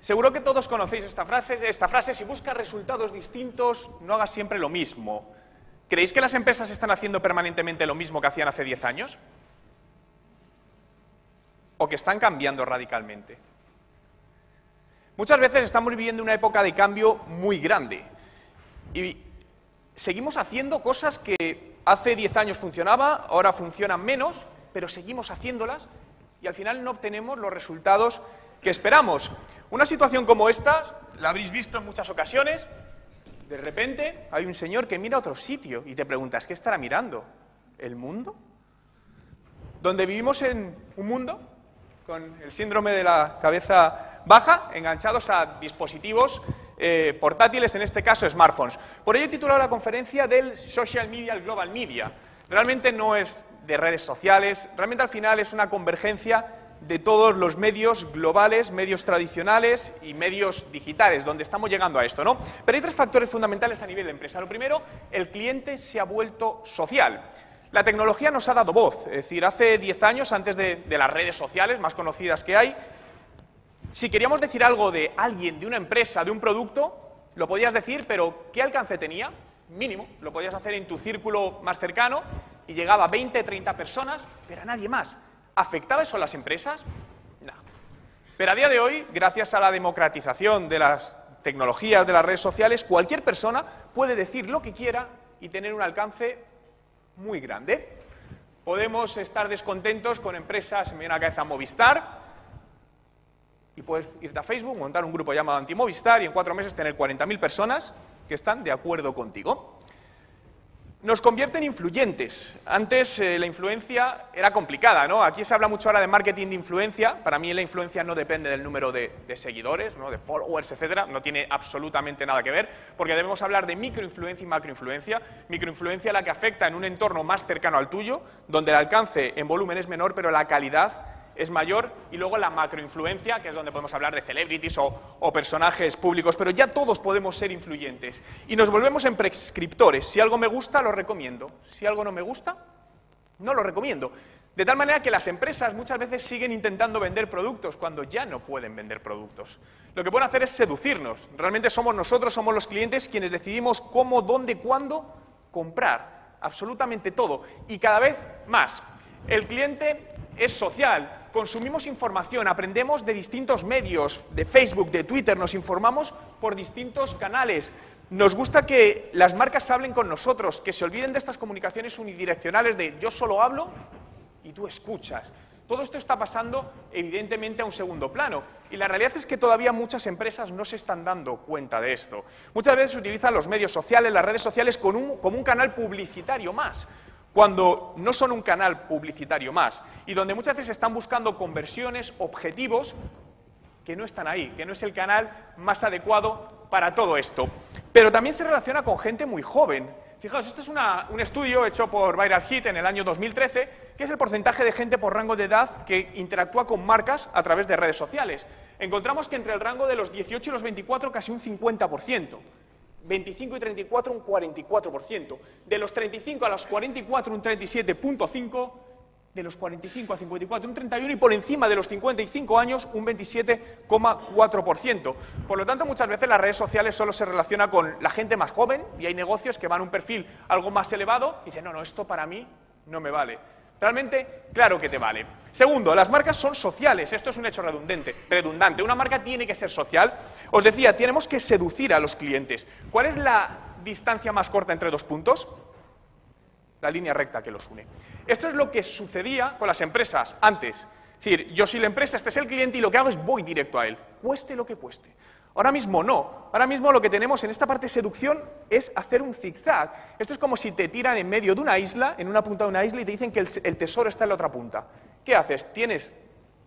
Seguro que todos conocéis esta frase, si buscas resultados distintos, no hagas siempre lo mismo. ¿Creéis que las empresas están haciendo permanentemente lo mismo que hacían hace 10 años? ¿O que están cambiando radicalmente? Muchas veces estamos viviendo una época de cambio muy grande y seguimos haciendo cosas que hace 10 años funcionaba, ahora funcionan menos, pero seguimos haciéndolas y al final no obtenemos los resultados que esperamos. Una situación como esta, la habréis visto en muchas ocasiones, de repente hay un señor que mira a otro sitio y te preguntas, ¿qué estará mirando? ¿El mundo? Donde vivimos en un mundo con el síndrome de la cabeza baja, enganchados a dispositivos portátiles, en este caso smartphones. Por ello he titulado la conferencia del Social Media al Global Media. Realmente no es de redes sociales, realmente al final es una convergencia de todos los medios globales, medios tradicionales y medios digitales, donde estamos llegando a esto, ¿no? Pero hay tres factores fundamentales a nivel de empresa. Lo primero, el cliente se ha vuelto social. La tecnología nos ha dado voz, es decir, hace 10 años, antes de las redes sociales más conocidas que hay, si queríamos decir algo de alguien, de una empresa, de un producto, lo podías decir, pero ¿qué alcance tenía? Mínimo, lo podías hacer en tu círculo más cercano y llegaba a 20, 30 personas, pero a nadie más. ¿Afectaba eso a las empresas? No. Pero a día de hoy, gracias a la democratización de las tecnologías, de las redes sociales, cualquier persona puede decir lo que quiera y tener un alcance muy grande. Podemos estar descontentos con empresas, me viene a la cabeza Movistar, y puedes irte a Facebook, montar un grupo llamado Anti-Movistar y en 4 meses tener 40.000 personas que están de acuerdo contigo. Nos convierte en influyentes. Antes la influencia era complicada, ¿no? Aquí se habla mucho ahora de marketing de influencia. Para mí la influencia no depende del número de seguidores, ¿no? De followers, etcétera. No tiene absolutamente nada que ver, porque debemos hablar de microinfluencia y macroinfluencia. Microinfluencia la que afecta en un entorno más cercano al tuyo, donde el alcance en volumen es menor, pero la calidad es mayor, y luego la macroinfluencia, que es donde podemos hablar de celebrities o personajes públicos, pero ya todos podemos ser influyentes. Y nos volvemos en prescriptores. Si algo me gusta, lo recomiendo. Si algo no me gusta, no lo recomiendo. De tal manera que las empresas muchas veces siguen intentando vender productos cuando ya no pueden vender productos. Lo que pueden hacer es seducirnos. Realmente somos nosotros, somos los clientes, quienes decidimos cómo, dónde, cuándo comprar. Absolutamente todo. Y cada vez más. El cliente es social. Consumimos información, aprendemos de distintos medios, de Facebook, de Twitter, nos informamos por distintos canales. Nos gusta que las marcas hablen con nosotros, que se olviden de estas comunicaciones unidireccionales de yo solo hablo y tú escuchas. Todo esto está pasando, evidentemente, a un segundo plano. Y la realidad es que todavía muchas empresas no se están dando cuenta de esto. Muchas veces se utilizan los medios sociales, las redes sociales, como un canal publicitario más, cuando no son un canal publicitario más, y donde muchas veces están buscando conversiones, objetivos, que no están ahí, que no es el canal más adecuado para todo esto. Pero también se relaciona con gente muy joven. Fijaos, esto es un estudio hecho por Viral Hit en el año 2013, que es el porcentaje de gente por rango de edad que interactúa con marcas a través de redes sociales. Encontramos que entre el rango de los 18 y los 24 casi un 50%. 25 y 34 un 44%, de los 35 a los 44 un 37,5%, de los 45 a 54 un 31% y por encima de los 55 años un 27,4%. Por lo tanto, muchas veces las redes sociales solo se relacionan con la gente más joven y hay negocios que van a un perfil algo más elevado y dicen, no, esto para mí no me vale. Realmente, claro que te vale. Segundo, las marcas son sociales. Esto es un hecho redundante. Una marca tiene que ser social. Os decía, tenemos que seducir a los clientes. ¿Cuál es la distancia más corta entre dos puntos? La línea recta que los une. Esto es lo que sucedía con las empresas antes. Es decir, yo soy la empresa, este es el cliente y lo que hago es voy directo a él, cueste lo que cueste. Ahora mismo no. Ahora mismo lo que tenemos en esta parte de seducción es hacer un zigzag. Esto es como si te tiran en medio de una isla, en una punta de una isla, y te dicen que el tesoro está en la otra punta. ¿Qué haces?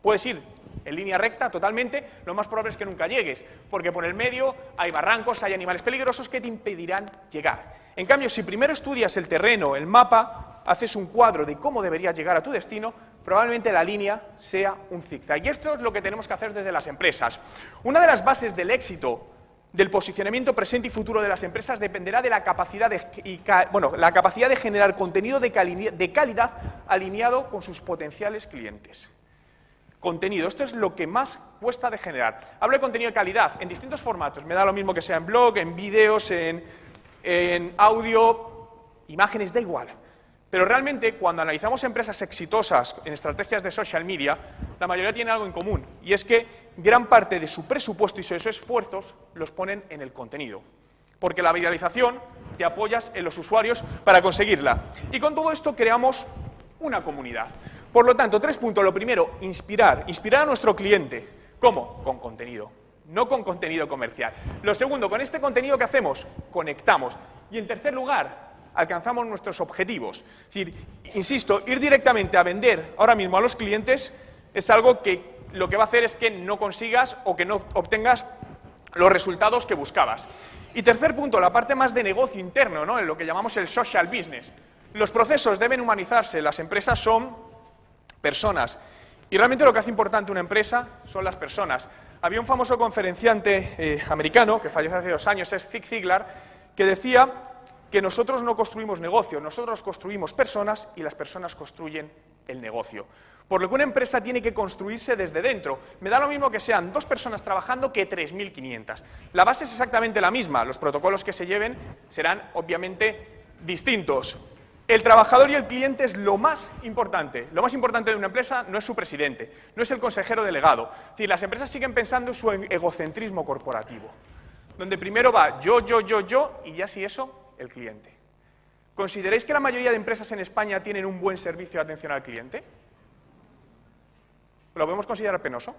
Puedes ir en línea recta totalmente, lo más probable es que nunca llegues, porque por el medio hay barrancos, hay animales peligrosos que te impedirán llegar. En cambio, si primero estudias el terreno, el mapa, haces un cuadro de cómo deberías llegar a tu destino, probablemente la línea sea un zigzag. Y esto es lo que tenemos que hacer desde las empresas. Una de las bases del éxito del posicionamiento presente y futuro de las empresas dependerá de la capacidad de generar contenido de calidad alineado con sus potenciales clientes. Contenido. Esto es lo que más cuesta de generar. Hablo de contenido de calidad en distintos formatos. Me da lo mismo que sea en blog, en vídeos, en audio, imágenes, da igual. Pero realmente, cuando analizamos empresas exitosas en estrategias de social media, la mayoría tienen algo en común, y es que gran parte de su presupuesto y sus esfuerzos los ponen en el contenido. Porque la viralización te apoyas en los usuarios para conseguirla. Y con todo esto creamos una comunidad. Por lo tanto, 3 puntos. Lo primero, inspirar a nuestro cliente. ¿Cómo? Con contenido, no con contenido comercial. Lo segundo, con este contenido, ¿qué hacemos? Conectamos. Y en tercer lugar, alcanzamos nuestros objetivos. Es decir, insisto, ir directamente a vender ahora mismo a los clientes es algo que lo que va a hacer es que no consigas o que no obtengas los resultados que buscabas. Y tercer punto, la parte más de negocio interno, ¿no? En lo que llamamos el social business. Los procesos deben humanizarse, las empresas son personas. Y realmente lo que hace importante una empresa son las personas. Había un famoso conferenciante americano, que falleció hace 2 años, es Zig Ziglar, que decía que nosotros no construimos negocios, nosotros construimos personas y las personas construyen el negocio. Por lo que una empresa tiene que construirse desde dentro. Me da lo mismo que sean 2 personas trabajando que 3.500. La base es exactamente la misma, los protocolos que se lleven serán obviamente distintos. El trabajador y el cliente es lo más importante. Lo más importante de una empresa no es su presidente, no es el consejero delegado. Es decir, las empresas siguen pensando en su egocentrismo corporativo, donde primero va yo, y ya si eso, el cliente. ¿Consideráis que la mayoría de empresas en España tienen un buen servicio de atención al cliente? ¿Lo podemos considerar penoso?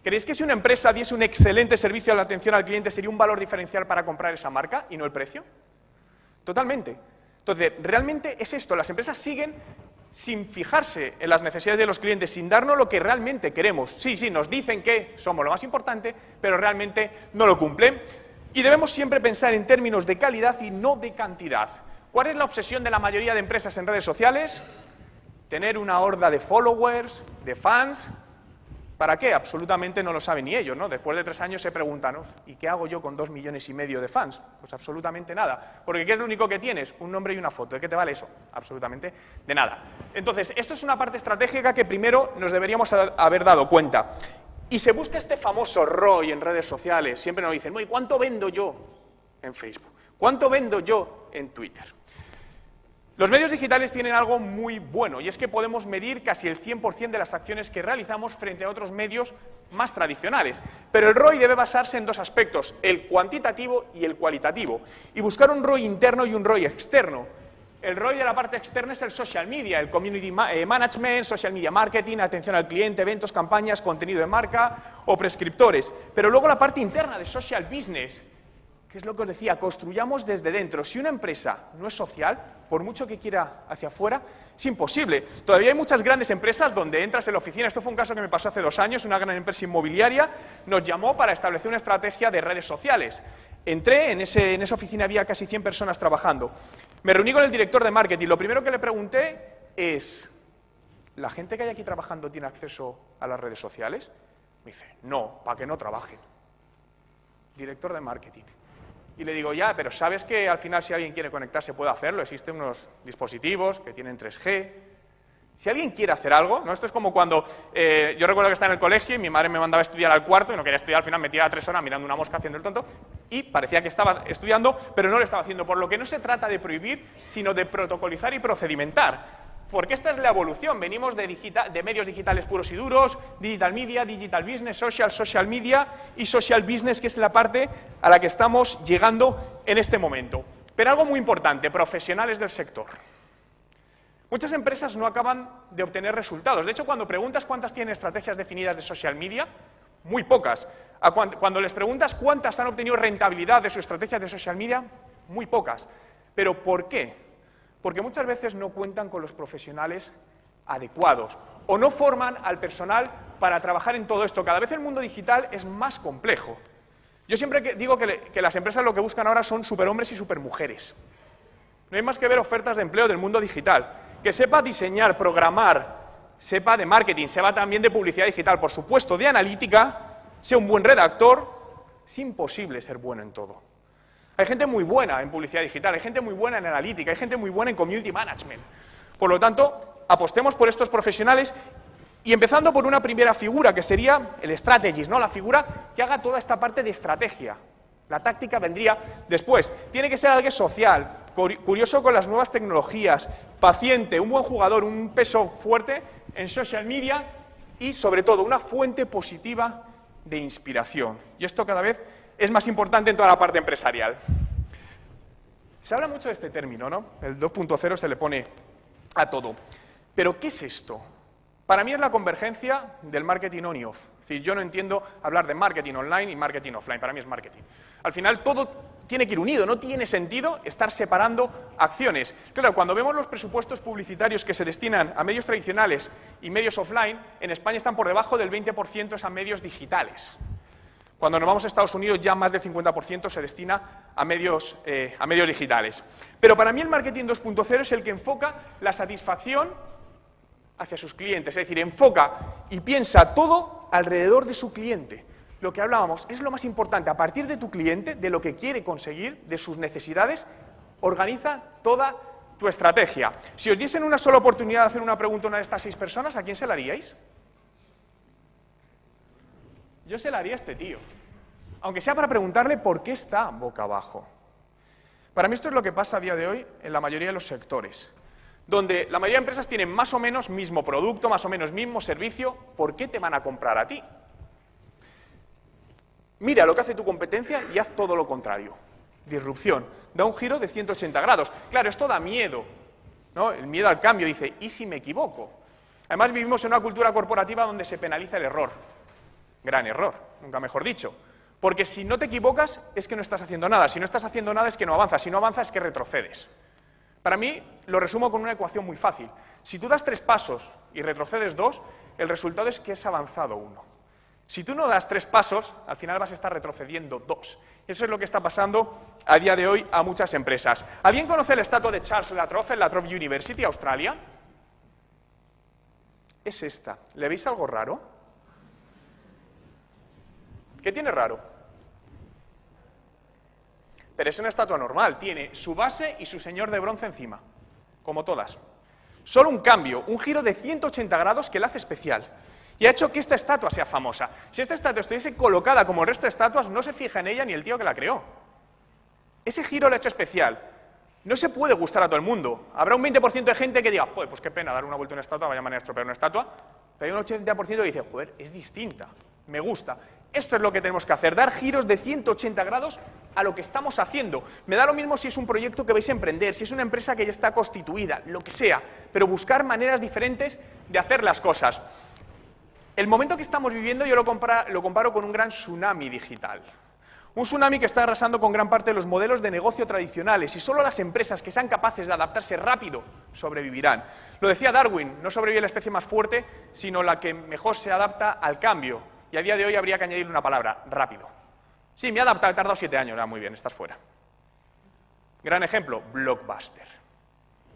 ¿Creéis que si una empresa diese un excelente servicio de atención al cliente sería un valor diferencial para comprar esa marca y no el precio? Totalmente. Entonces, realmente es esto, las empresas siguen sin fijarse en las necesidades de los clientes, sin darnos lo que realmente queremos. Sí, nos dicen que somos lo más importante, pero realmente no lo cumplen. Y debemos siempre pensar en términos de calidad y no de cantidad. ¿Cuál es la obsesión de la mayoría de empresas en redes sociales? Tener una horda de followers, de fans. ¿Para qué? Absolutamente no lo saben ni ellos, ¿no? Después de 3 años se preguntan, ¿no? ¿Y qué hago yo con 2,5 millones de fans? Pues absolutamente nada. Porque ¿qué es lo único que tienes? Un nombre y una foto. ¿De qué te vale eso? Absolutamente de nada. Entonces, esto es una parte estratégica que primero nos deberíamos haber dado cuenta. Y se busca este famoso ROI en redes sociales. Siempre nos dicen, ¿y cuánto vendo yo en Facebook? ¿Cuánto vendo yo en Twitter? Los medios digitales tienen algo muy bueno, y es que podemos medir casi el 100% de las acciones que realizamos frente a otros medios más tradicionales. Pero el ROI debe basarse en 2 aspectos, el cuantitativo y el cualitativo, y buscar un ROI interno y un ROI externo. El ROI de la parte externa es el social media, el community management, social media marketing, atención al cliente, eventos, campañas, contenido de marca o prescriptores. Pero luego la parte interna de social business, que es lo que os decía, construyamos desde dentro. Si una empresa no es social, por mucho que quiera hacia afuera, es imposible. Todavía hay muchas grandes empresas donde entras en la oficina, esto fue un caso que me pasó hace 2 años, una gran empresa inmobiliaria nos llamó para establecer una estrategia de redes sociales. Entré, en esa oficina había casi 100 personas trabajando. Me reuní con el director de marketing, lo primero que le pregunté es, ¿la gente que hay aquí trabajando tiene acceso a las redes sociales? Me dice, no, para que no trabajen. Director de marketing. Y le digo, ya, pero ¿sabes que al final si alguien quiere conectarse puede hacerlo? Existen unos dispositivos que tienen 3G. Si alguien quiere hacer algo, ¿no? Esto es como cuando yo recuerdo que estaba en el colegio y mi madre me mandaba a estudiar al cuarto y no quería estudiar, al final me tiraba 3 horas mirando una mosca haciendo el tonto y parecía que estaba estudiando, pero no lo estaba haciendo. Por lo que no se trata de prohibir, sino de protocolizar y procedimentar. Porque esta es la evolución, venimos de medios digitales puros y duros, digital media, digital business, social media y social business, que es la parte a la que estamos llegando en este momento. Pero algo muy importante, profesionales del sector. Muchas empresas no acaban de obtener resultados. De hecho, cuando preguntas cuántas tienen estrategias definidas de social media, muy pocas. Cuando les preguntas cuántas han obtenido rentabilidad de sus estrategias de social media, muy pocas. ¿Pero por qué? Porque muchas veces no cuentan con los profesionales adecuados o no forman al personal para trabajar en todo esto. Cada vez el mundo digital es más complejo. Yo siempre digo que las empresas lo que buscan ahora son superhombres y supermujeres. No hay más que ver ofertas de empleo del mundo digital. Que sepa diseñar, programar, sepa de marketing, sepa también de publicidad digital, por supuesto, de analítica, sea un buen redactor. Es imposible ser bueno en todo. Hay gente muy buena en publicidad digital, hay gente muy buena en analítica, hay gente muy buena en community management. Por lo tanto, apostemos por estos profesionales Y empezando por una primera figura, que sería el strategist, ¿no? La figura que haga toda esta parte de estrategia. La táctica vendría después. Tiene que ser alguien social, curioso con las nuevas tecnologías, paciente, un buen jugador, un peso fuerte en social media y, sobre todo, una fuente positiva de inspiración. Y esto cada vez es más importante en toda la parte empresarial. Se habla mucho de este término, ¿no? El 2.0 se le pone a todo. Pero, ¿qué es esto? Para mí es la convergencia del marketing on y off. Es decir, yo no entiendo hablar de marketing online y marketing offline, para mí es marketing. Al final todo tiene que ir unido, no tiene sentido estar separando acciones. Claro, cuando vemos los presupuestos publicitarios que se destinan a medios tradicionales y medios offline, en España están por debajo del 20% a medios digitales. Cuando nos vamos a Estados Unidos ya más del 50% se destina a medios digitales. Pero para mí el marketing 2.0 es el que enfoca la satisfacción hacia sus clientes, es decir, enfoca y piensa todo alrededor de su cliente. Lo que hablábamos es lo más importante, a partir de tu cliente, de lo que quiere conseguir, de sus necesidades, organiza toda tu estrategia. Si os diesen una sola oportunidad de hacer una pregunta a una de estas 6 personas, ¿a quién se la haríais? Yo se la haría a este tío, aunque sea para preguntarle por qué está boca abajo. Para mí esto es lo que pasa a día de hoy en la mayoría de los sectores, donde la mayoría de empresas tienen más o menos mismo producto, más o menos mismo servicio. ¿Por qué te van a comprar a ti? Mira lo que hace tu competencia y haz todo lo contrario. Disrupción. Da un giro de 180 grados. Claro, esto da miedo, ¿no? El miedo al cambio. Dice, ¿y si me equivoco? Además, vivimos en una cultura corporativa donde se penaliza el error. Gran error, nunca mejor dicho. Porque si no te equivocas, es que no estás haciendo nada. Si no estás haciendo nada, es que no avanzas. Si no avanzas, es que retrocedes. Para mí, lo resumo con una ecuación muy fácil. Si tú das 3 pasos y retrocedes 2, el resultado es que has avanzado 1. Si tú no das 3 pasos, al final vas a estar retrocediendo 2. Eso es lo que está pasando a día de hoy a muchas empresas. ¿Alguien conoce la estatua de Charles Latrobe en la Latrobe University, Australia? Es esta. ¿Le veis algo raro? ¿Qué tiene raro? Pero es una estatua normal, tiene su base y su señor de bronce encima, como todas. Solo un cambio, un giro de 180 grados que la hace especial. Y ha hecho que esta estatua sea famosa. Si esta estatua estuviese colocada como el resto de estatuas, no se fija en ella ni el tío que la creó. Ese giro lo ha hecho especial. No se puede gustar a todo el mundo. Habrá un 20% de gente que diga, joder, pues qué pena dar una vuelta a una estatua, vaya manera de estropear una estatua. Pero hay un 80% que dice, joder, es distinta, me gusta. Esto es lo que tenemos que hacer, dar giros de 180 grados a lo que estamos haciendo. Me da lo mismo si es un proyecto que vais a emprender, si es una empresa que ya está constituida, lo que sea, pero buscar maneras diferentes de hacer las cosas. El momento que estamos viviendo yo lo comparo con un gran tsunami digital. Un tsunami que está arrasando con gran parte de los modelos de negocio tradicionales y solo las empresas que sean capaces de adaptarse rápido sobrevivirán. Lo decía Darwin, no sobrevive la especie más fuerte, sino la que mejor se adapta al cambio. Y a día de hoy habría que añadirle una palabra, rápido. Sí, me he adaptado, he tardado 7 años, muy bien, estás fuera. Gran ejemplo, Blockbuster.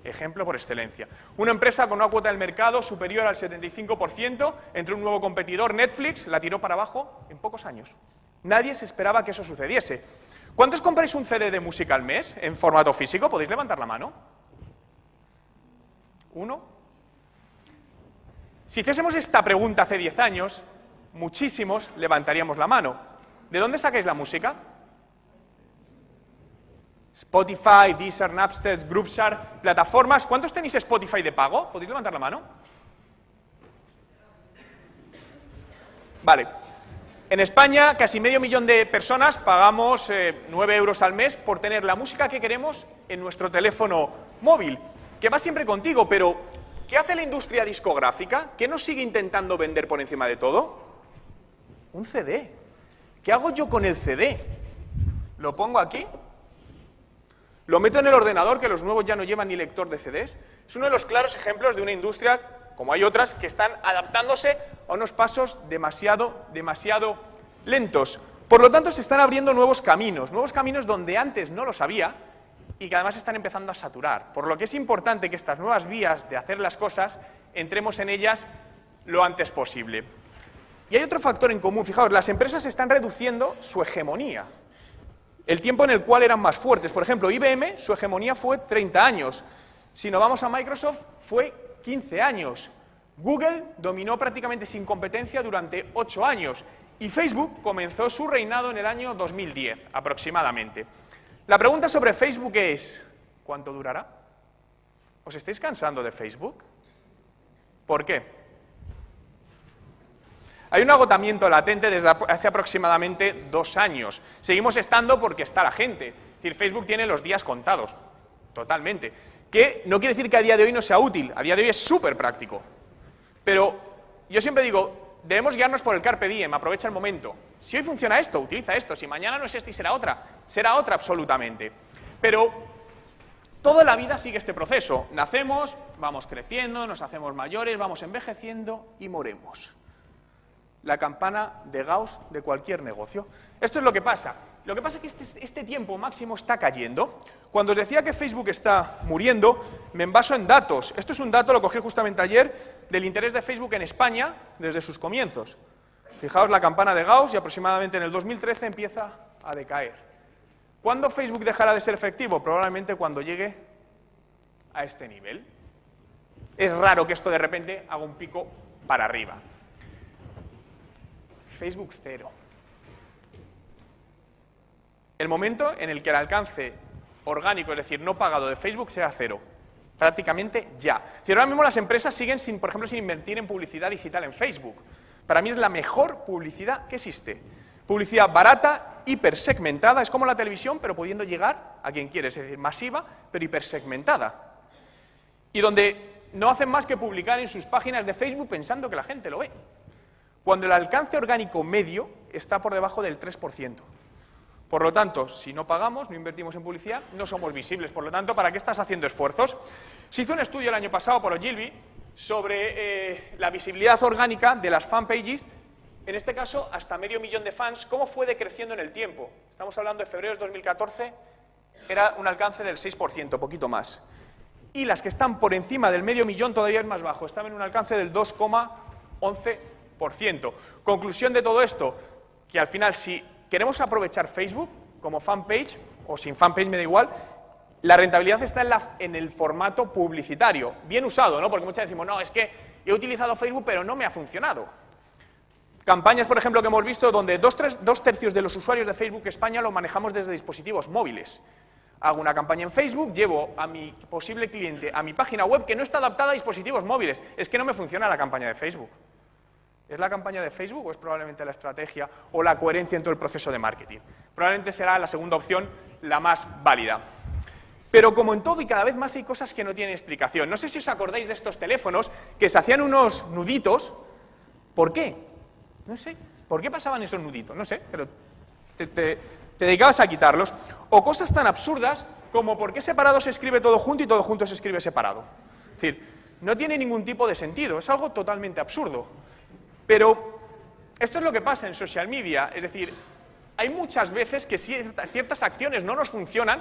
Ejemplo por excelencia. Una empresa con una cuota del mercado superior al 75%, entró un nuevo competidor, Netflix, la tiró para abajo en pocos años. Nadie se esperaba que eso sucediese. ¿Cuántos compráis un CD de música al mes en formato físico? ¿Podéis levantar la mano? ¿1? Si hiciésemos esta pregunta hace 10 años, muchísimos levantaríamos la mano. ¿De dónde sacáis la música? Spotify, Deezer, Napster, Groupshare, plataformas. ¿Cuántos tenéis Spotify de pago? ¿Podéis levantar la mano? Vale. En España, casi medio millón de personas pagamos 9 euros al mes por tener la música que queremos en nuestro teléfono móvil, que va siempre contigo, pero ¿qué hace la industria discográfica? ¿Qué nos sigue intentando vender por encima de todo? Un CD. ¿Qué hago yo con el CD? ¿Lo pongo aquí? ¿Lo meto en el ordenador, que los nuevos ya no llevan ni lector de CDs? Es uno de los claros ejemplos de una industria, como hay otras, que están adaptándose a unos pasos demasiado lentos. Por lo tanto, se están abriendo nuevos caminos donde antes no los había y que además están empezando a saturar. Por lo que es importante que estas nuevas vías de hacer las cosas, entremos en ellas lo antes posible. Y hay otro factor en común. Fijaos, las empresas están reduciendo su hegemonía. El tiempo en el cual eran más fuertes. Por ejemplo, IBM, su hegemonía fue 30 años. Si nos vamos a Microsoft, fue 15 años. Google dominó prácticamente sin competencia durante 8 años y Facebook comenzó su reinado en el año 2010, aproximadamente. La pregunta sobre Facebook es, ¿cuánto durará? ¿Os estáis cansando de Facebook? ¿Por qué? Hay un agotamiento latente desde hace aproximadamente 2 años. Seguimos estando porque está la gente. Es decir, Facebook tiene los días contados, totalmente. Que no quiere decir que a día de hoy no sea útil, a día de hoy es súper práctico. Pero yo siempre digo, debemos guiarnos por el carpe diem, aprovecha el momento. Si hoy funciona esto, utiliza esto. Si mañana no es esta y será otra absolutamente. Pero toda la vida sigue este proceso. Nacemos, vamos creciendo, nos hacemos mayores, vamos envejeciendo y moremos. La campana de Gauss de cualquier negocio. Esto es lo que pasa. Lo que pasa es que este tiempo máximo está cayendo. Cuando os decía que Facebook está muriendo, me envaso en datos. Esto es un dato, lo cogí justamente ayer, del interés de Facebook en España desde sus comienzos. Fijaos la campana de Gauss y aproximadamente en el 2013 empieza a decaer. ¿Cuándo Facebook dejará de ser efectivo? Probablemente cuando llegue a este nivel. Es raro que esto de repente haga un pico para arriba. Facebook 0. El momento en el que el alcance orgánico, es decir, no pagado de Facebook, sea 0. Prácticamente ya. Si ahora mismo las empresas siguen, por ejemplo, sin invertir en publicidad digital en Facebook. Para mí es la mejor publicidad que existe. Publicidad barata, hipersegmentada, es como la televisión, pero pudiendo llegar a quien quiere, es decir, masiva, pero hipersegmentada. Y donde no hacen más que publicar en sus páginas de Facebook pensando que la gente lo ve. Cuando el alcance orgánico medio está por debajo del 3%. Por lo tanto, si no pagamos, no invertimos en publicidad, no somos visibles. Por lo tanto, ¿para qué estás haciendo esfuerzos? Se hizo un estudio el año pasado por Ogilvy sobre la visibilidad orgánica de las fanpages, en este caso hasta 500.000 de fans, cómo fue decreciendo en el tiempo. Estamos hablando de febrero de 2014, era un alcance del 6%, poquito más. Y las que están por encima del 500.000 todavía es más bajo, estaban en un alcance del 2,11%. Conclusión de todo esto, que al final si queremos aprovechar Facebook como fanpage, o sin fanpage me da igual, la rentabilidad está en el formato publicitario. Bien usado, ¿no? Porque muchas veces decimos, no, es que he utilizado Facebook pero no me ha funcionado. Campañas, por ejemplo, que hemos visto donde 2/3 de los usuarios de Facebook España lo manejamos desde dispositivos móviles. Hago una campaña en Facebook, llevo a mi posible cliente a mi página web que no está adaptada a dispositivos móviles. Es que no me funciona la campaña de Facebook. ¿Es la campaña de Facebook o es probablemente la estrategia o la coherencia en todo el proceso de marketing? Probablemente será la segunda opción la más válida. Pero como en todo y cada vez más hay cosas que no tienen explicación. No sé si os acordáis de estos teléfonos que se hacían unos nuditos. ¿Por qué? No sé. ¿Por qué pasaban esos nuditos? No sé, pero te dedicabas a quitarlos. O cosas tan absurdas como por qué separado se escribe todo junto y todo junto se escribe separado. Es decir, no tiene ningún tipo de sentido. Es algo totalmente absurdo. Pero esto es lo que pasa en social media, es decir, hay muchas veces que ciertas acciones no nos funcionan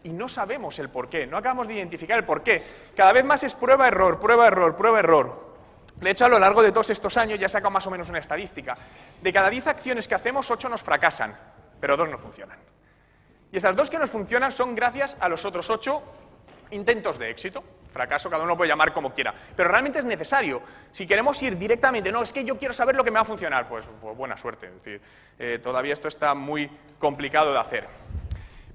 y no sabemos el porqué, no acabamos de identificar el porqué. Cada vez más es prueba, error, prueba, error, prueba, error. De hecho, a lo largo de todos estos años ya he sacado más o menos una estadística. De cada 10 acciones que hacemos, 8 nos fracasan, pero 2 no funcionan. Y esas 2 que nos funcionan son gracias a los otros 8 intentos de éxito. Fracaso, cada uno lo puede llamar como quiera. Pero realmente es necesario. Si queremos ir directamente, no, es que yo quiero saber lo que me va a funcionar, pues buena suerte. Es decir, todavía esto está muy complicado de hacer.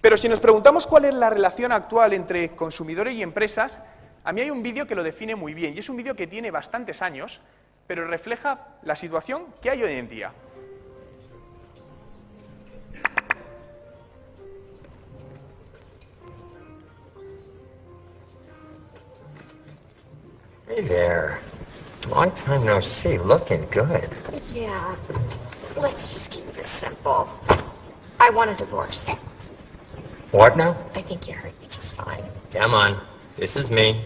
Pero si nos preguntamos cuál es la relación actual entre consumidores y empresas, a mí hay un vídeo que lo define muy bien. Y es un vídeo que tiene bastantes años, pero refleja la situación que hay hoy en día. Hey there. Long time no see. Looking good. Yeah. Let's just keep this simple. I want a divorce. What now? I think you heard me just fine. Come on. This is me.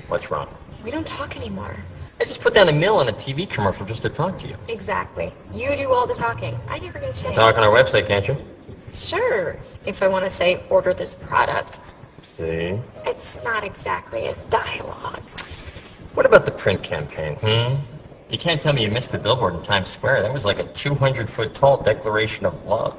What's wrong? We don't talk anymore. I just put down $1 million on a TV commercial just to talk to you. Exactly. You do all the talking. I never get a chance. Talk on our website, can't you? Sure. If I want to say, order this product. See? It's not exactly a dialogue. What about the print campaign, You can't tell me you missed a billboard in Times Square. That was like a 200-foot-tall declaration of love.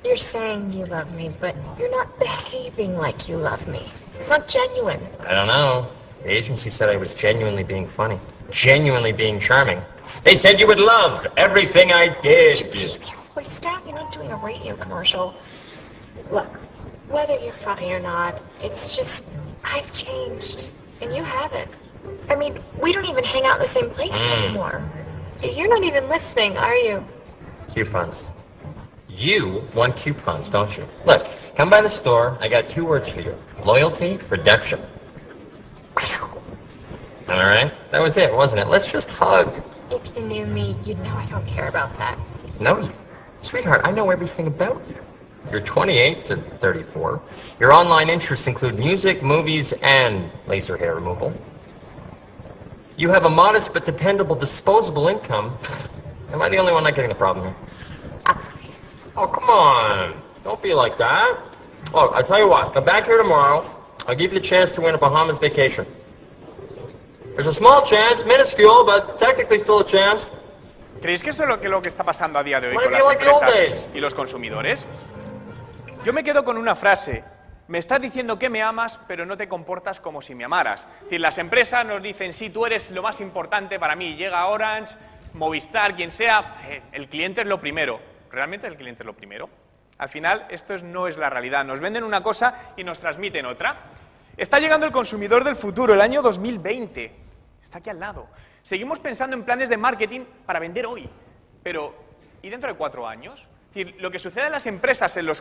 You're saying you love me, but you're not behaving like you love me. It's not genuine. I don't know. The agency said I was genuinely being funny. genuinely being charming. They said you would love everything I did. Keep your voice down. You're not doing a radio commercial. Look, whether you're funny or not, it's just I've changed, and you haven't. I mean, we don't even hang out in the same places anymore. You're not even listening, are you? Coupons. You want coupons, don't you? Look, come by the store. I got 2 words for you. Loyalty, redemption. All right? That was it, wasn't it? Let's just hug. If you knew me, you'd know I don't care about that. No, sweetheart, I know everything about you. You're 28 to 34. Your online interests include music, movies, and laser hair removal. You have a modest but dependable disposable income. Am I the only one not getting the problem here? Oh, come on. Don't be like that. Oh, I'll tell you what. Come back here tomorrow. I'll give you the chance to win a Bahamas vacation. There's a small chance, minuscule, but technically still a chance. ¿Creéis que esto es lo que está pasando a día de hoy con Wanna las be like the old empresas days? y los consumidores? Yo me quedo con una frase. Me estás diciendo que me amas, pero no te comportas como si me amaras. Es decir, las empresas nos dicen, sí, tú eres lo más importante para mí. Llega Orange, Movistar, quien sea, el cliente es lo primero. ¿Realmente el cliente es lo primero? Al final, esto no es la realidad. Nos venden una cosa y nos transmiten otra. Está llegando el consumidor del futuro, el año 2020. Está aquí al lado. Seguimos pensando en planes de marketing para vender hoy. Pero, ¿y dentro de 4 años? Es decir, lo que sucede en las empresas, en los...